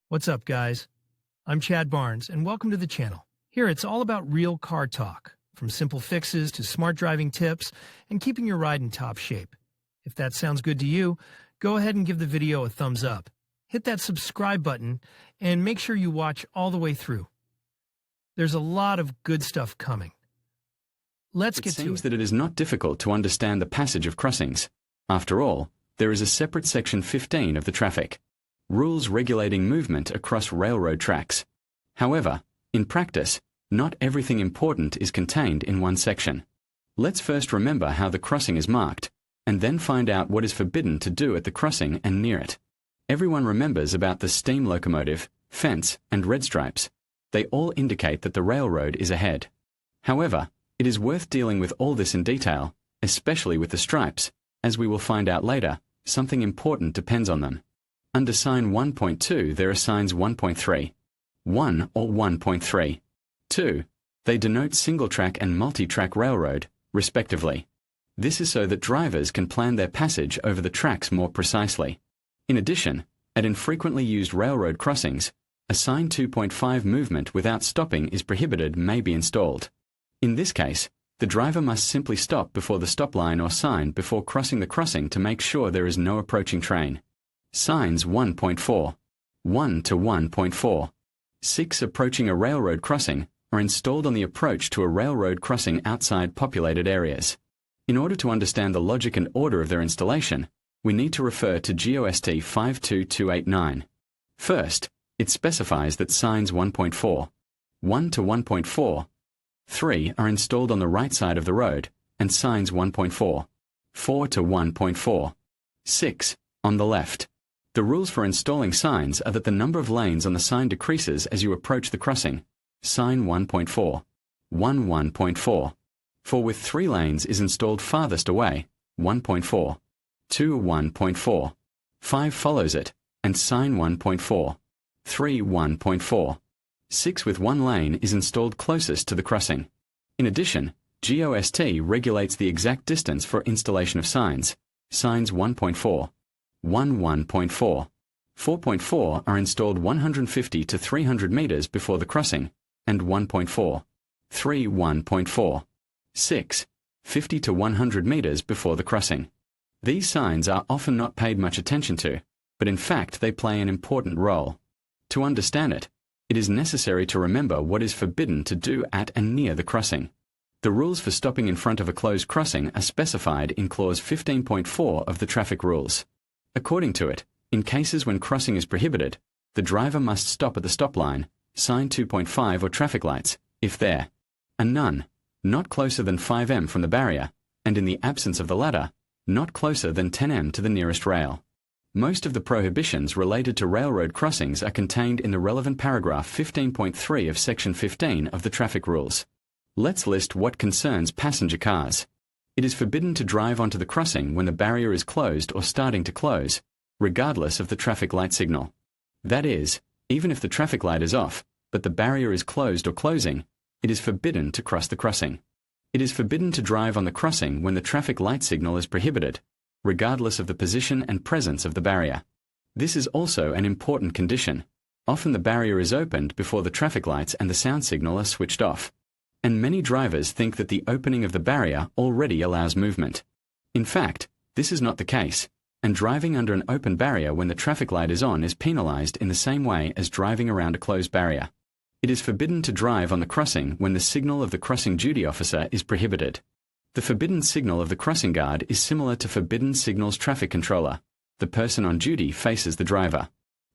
What's up, guys? I'm Chad Barnes, and welcome to the channel. Here, it's all about real car talk, from simple fixes to smart driving tips and keeping your ride in top shape. If that sounds good to you, go ahead and give the video a thumbs up. Hit that subscribe button and make sure you watch all the way through. There's a lot of good stuff coming. Let's get to it. It seems that it is not difficult to understand the passage of crossings. After all, there is a separate section 15 of the traffic. Rules regulating movement across railroad tracks. However, in practice, not everything important is contained in one section. Let's first remember how the crossing is marked, and then find out what is forbidden to do at the crossing and near it. Everyone remembers about the steam locomotive, fence, and red stripes. They all indicate that the railroad is ahead. However, it is worth dealing with all this in detail, especially with the stripes. As we will find out later, something important depends on them. Under sign 1.2 there are signs 1.3, 1 or 1.3, 2. They denote single-track and multi-track railroad, respectively. This is so that drivers can plan their passage over the tracks more precisely. In addition, at infrequently used railroad crossings, a sign 2.5 movement without stopping is prohibited may be installed. In this case, the driver must simply stop before the stop line or sign before crossing the crossing to make sure there is no approaching train. Signs 1.4, 1 to 1.4, 6 approaching a railroad crossing are installed on the approach to a railroad crossing outside populated areas. In order to understand the logic and order of their installation, we need to refer to GOST 52289. First, it specifies that signs 1.4, 1 to 1.4, 3 are installed on the right side of the road, and signs 1.4, 4 to 1.4, 6 on the left. The rules for installing signs are that the number of lanes on the sign decreases as you approach the crossing. Sign 1.4, 1.4. 4 with 3 lanes is installed farthest away, 1.4, 2 1.4, 5 follows it, and sign 1.4, 3 1.4. 6 with 1 lane is installed closest to the crossing. In addition, GOST regulates the exact distance for installation of signs. Signs 1.4, 1.4, 4.4 are installed 150 to 300 meters before the crossing, and 1.4, 3 1.4, 6, 50 to 100 meters before the crossing. These signs are often not paid much attention to, but in fact they play an important role. To understand it, it is necessary to remember what is forbidden to do at and near the crossing. The rules for stopping in front of a closed crossing are specified in Clause 15.4 of the Traffic Rules. According to it, in cases when crossing is prohibited, the driver must stop at the stop line, sign 2.5 or traffic lights, if there are none, not closer than 5 m from the barrier, and in the absence of the latter, not closer than 10 m to the nearest rail. Most of the prohibitions related to railroad crossings are contained in the relevant paragraph 15.3 of Section 15 of the Traffic Rules. Let's list what concerns passenger cars. It is forbidden to drive onto the crossing when the barrier is closed or starting to close, regardless of the traffic light signal. That is, even if the traffic light is off, but the barrier is closed or closing, it is forbidden to cross the crossing. It is forbidden to drive on the crossing when the traffic light signal is prohibited, regardless of the position and presence of the barrier. This is also an important condition. Often the barrier is opened before the traffic lights and the sound signal are switched off. And many drivers think that the opening of the barrier already allows movement. In fact, this is not the case, and driving under an open barrier when the traffic light is on is penalized in the same way as driving around a closed barrier. It is forbidden to drive on the crossing when the signal of the crossing duty officer is prohibited. The forbidden signal of the crossing guard is similar to forbidden signal's traffic controller. The person on duty faces the driver,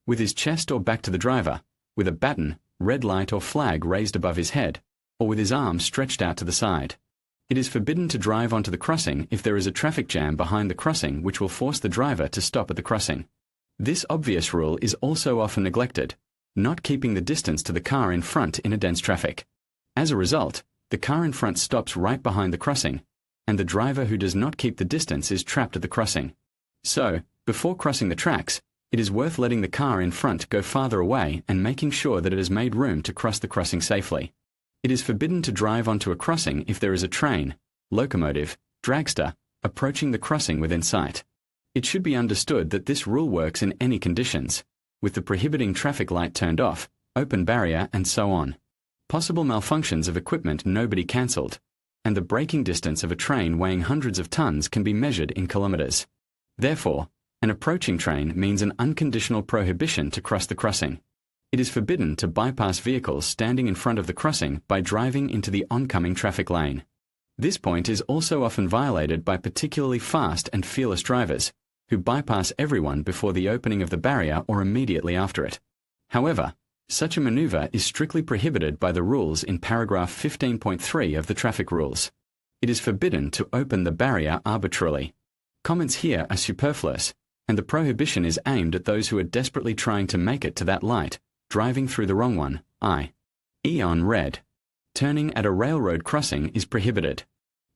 with his chest or back to the driver, with a baton, red light or flag raised above his head, or with his arm stretched out to the side. It is forbidden to drive onto the crossing if there is a traffic jam behind the crossing which will force the driver to stop at the crossing. This obvious rule is also often neglected, not keeping the distance to the car in front in a dense traffic. As a result, the car in front stops right behind the crossing, and the driver who does not keep the distance is trapped at the crossing. So, before crossing the tracks, it is worth letting the car in front go farther away and making sure that it has made room to cross the crossing safely. It is forbidden to drive onto a crossing if there is a train, locomotive, dragster, approaching the crossing within sight. It should be understood that this rule works in any conditions. with the prohibiting traffic light turned off, open barrier, and so on. Possible malfunctions of equipment nobody cancelled, and the braking distance of a train weighing hundreds of tons can be measured in kilometres. Therefore, an approaching train means an unconditional prohibition to cross the crossing. It is forbidden to bypass vehicles standing in front of the crossing by driving into the oncoming traffic lane. This point is also often violated by particularly fast and fearless drivers, who bypass everyone before the opening of the barrier or immediately after it. However, such a manoeuvre is strictly prohibited by the rules in paragraph 15.3 of the traffic rules. It is forbidden to open the barrier arbitrarily. Comments here are superfluous, and the prohibition is aimed at those who are desperately trying to make it to that light, driving through the wrong one, i.e. on red. Turning at a railroad crossing is prohibited.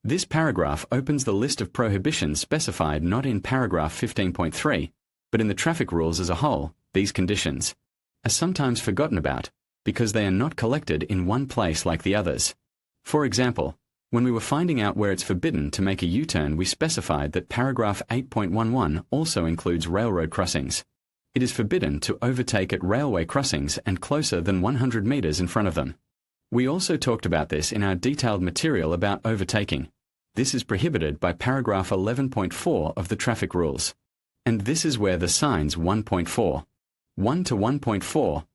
This paragraph opens the list of prohibitions specified not in paragraph 15.3, but in the traffic rules as a whole. These conditions are sometimes forgotten about because they are not collected in one place like the others. For example, when we were finding out where it's forbidden to make a U-turn, we specified that paragraph 8.11 also includes railroad crossings. It is forbidden to overtake at railway crossings and closer than 100 meters in front of them. We also talked about this in our detailed material about overtaking. This is prohibited by paragraph 11.4 of the traffic rules. And this is where the signs 1.4, 1 to 1.4,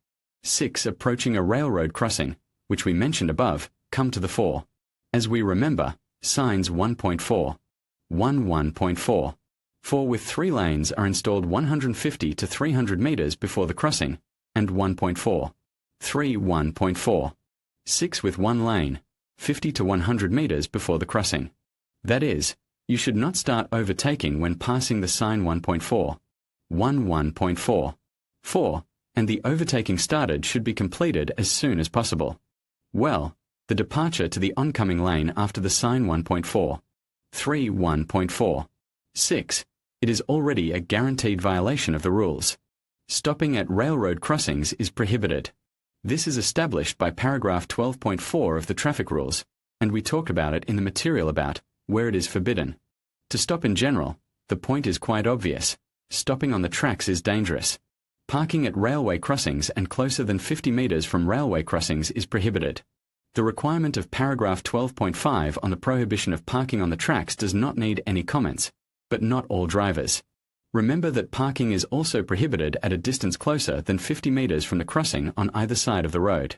6 approaching a railroad crossing, which we mentioned above, come to the fore. As we remember, signs 1.4, 1.4, 4 with 3 lanes are installed 150 to 300 meters before the crossing, and 1.4, 1.4, 6 with 1 lane, 50 to 100 meters before the crossing. That is, you should not start overtaking when passing the sign 1.4, 1.4, 4, and the overtaking started should be completed as soon as possible. Well, the departure to the oncoming lane after the sign 1.4, 1.4, 6, it is already a guaranteed violation of the rules. Stopping at railroad crossings is prohibited. This is established by paragraph 12.4 of the traffic rules, and we talked about it in the material about where it is forbidden. To stop in general, the point is quite obvious. Stopping on the tracks is dangerous. Parking at railway crossings and closer than 50 meters from railway crossings is prohibited. The requirement of paragraph 12.5 on the prohibition of parking on the tracks does not need any comments, but not all drivers. Remember that parking is also prohibited at a distance closer than 50 meters from the crossing on either side of the road.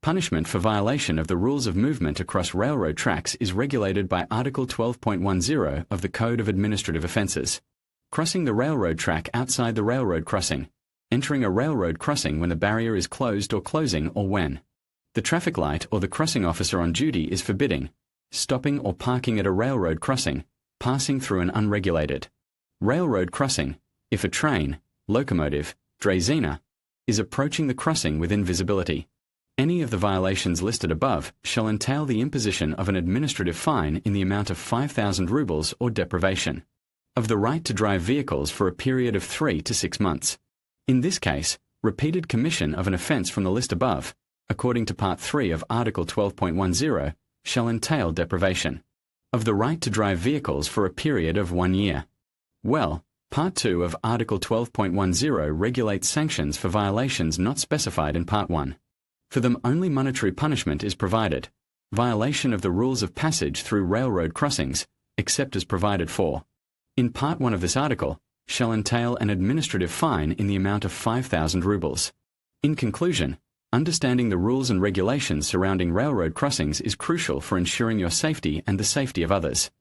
Punishment for violation of the rules of movement across railroad tracks is regulated by Article 12.10 of the Code of Administrative Offences. Crossing the railroad track outside the railroad crossing. Entering a railroad crossing when the barrier is closed or closing or when the traffic light or the crossing officer on duty is forbidding. Stopping or parking at a railroad crossing. Passing through an unregulated railroad crossing, if a train, locomotive, draisina, is approaching the crossing within visibility. Any of the violations listed above shall entail the imposition of an administrative fine in the amount of 5,000 rubles or deprivation of the right to drive vehicles for a period of 3 to 6 months. In this case, repeated commission of an offence from the list above, according to Part 3 of Article 12.10, shall entail deprivation of the right to drive vehicles for a period of 1 year. Well, Part 2 of Article 12.10 regulates sanctions for violations not specified in Part 1. For them only monetary punishment is provided. Violation of the rules of passage through railroad crossings, except as provided for in Part 1 of this article, shall entail an administrative fine in the amount of 5,000 rubles. In conclusion, understanding the rules and regulations surrounding railroad crossings is crucial for ensuring your safety and the safety of others.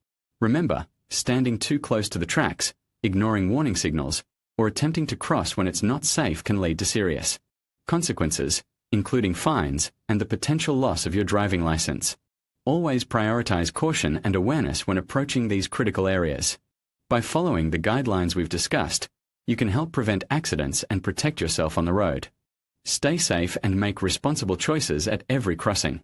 Remember, standing too close to the tracks, ignoring warning signals, or attempting to cross when it's not safe can lead to serious consequences, including fines and the potential loss of your driving license. Always prioritize caution and awareness when approaching these critical areas. By following the guidelines we've discussed, you can help prevent accidents and protect yourself on the road. Stay safe and make responsible choices at every crossing.